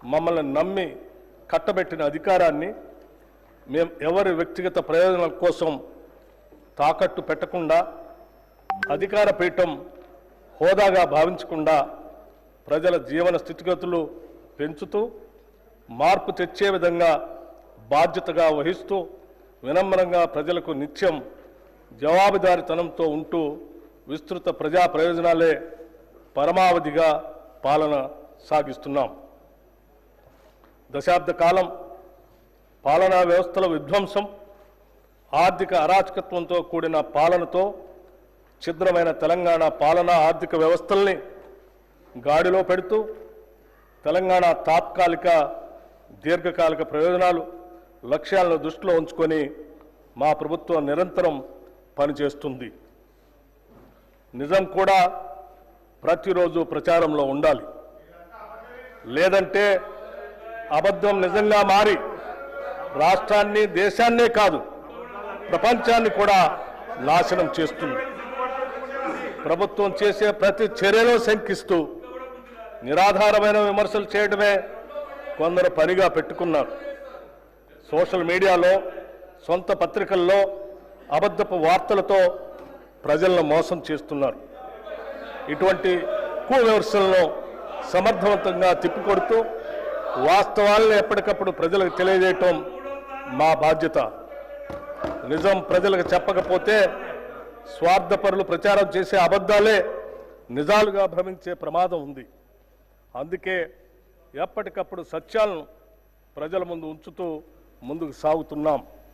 మమ్మల్ని నమ్మి కట్టబెట్టిన అధికారాన్ని మేము ఎవరి వ్యక్తిగత ప్రయోజనాల కోసం తాకట్టు పెట్టకుండా, అధికార పీఠం హోదాగా భావించకుండా ప్రజల జీవన స్థితిగతులు పెంచుతూ మార్పు తెచ్చే విధంగా బాధ్యతగా వహిస్తూ వినమ్రంగా ప్రజలకు నిత్యం జవాబుదారీతనంతో ఉంటూ విస్తృత ప్రజా ప్రయోజనాలే పరమావధిగా పాలన సాగిస్తున్నాం. దశాబ్ద కాలం పాలనా వ్యవస్థల విధ్వంసం, ఆర్థిక అరాచకత్వంతో కూడిన పాలనతో ఛిద్రమైన తెలంగాణ పాలనా ఆర్థిక వ్యవస్థల్ని గాడిలో పెడుతూ తెలంగాణ తాత్కాలిక దీర్ఘకాలిక ప్రయోజనాలు లక్ష్యాలను దృష్టిలో ఉంచుకొని మా ప్రభుత్వం నిరంతరం పనిచేస్తుంది. నిజం కూడా ప్రతిరోజు ప్రచారంలో ఉండాలి. లేదంటే అబద్ధం నిజంగా మారి రాష్ట్రాన్ని, దేశాన్నే కాదు ప్రపంచాన్ని కూడా నాశనం చేస్తుంది. ప్రభుత్వం చేసే ప్రతి చర్యలో శంకిస్తూ నిరాధారమైన విమర్శలు చేయడమే కొందరు పనిగా పెట్టుకున్నారు. సోషల్ మీడియాలో, సొంత పత్రికల్లో అబద్ధపు వార్తలతో ప్రజలను మోసం చేస్తున్నారు. ఇటువంటి విమర్శలను సమర్థవంతంగా తిప్పికొడుతూ వాస్తవాలను ఎప్పటికప్పుడు ప్రజలకు తెలియజేయటం మా బాధ్యత. నిజం ప్రజలకు చెప్పకపోతే స్వార్థపరులు ప్రచారం చేసే అబద్ధాలే నిజాలుగా భ్రమించే ప్రమాదం ఉంది. అందుకే ఎప్పటికప్పుడు సత్యాలను ప్రజల ముందు ఉంచుతూ ముందుకు సాగుతున్నాం.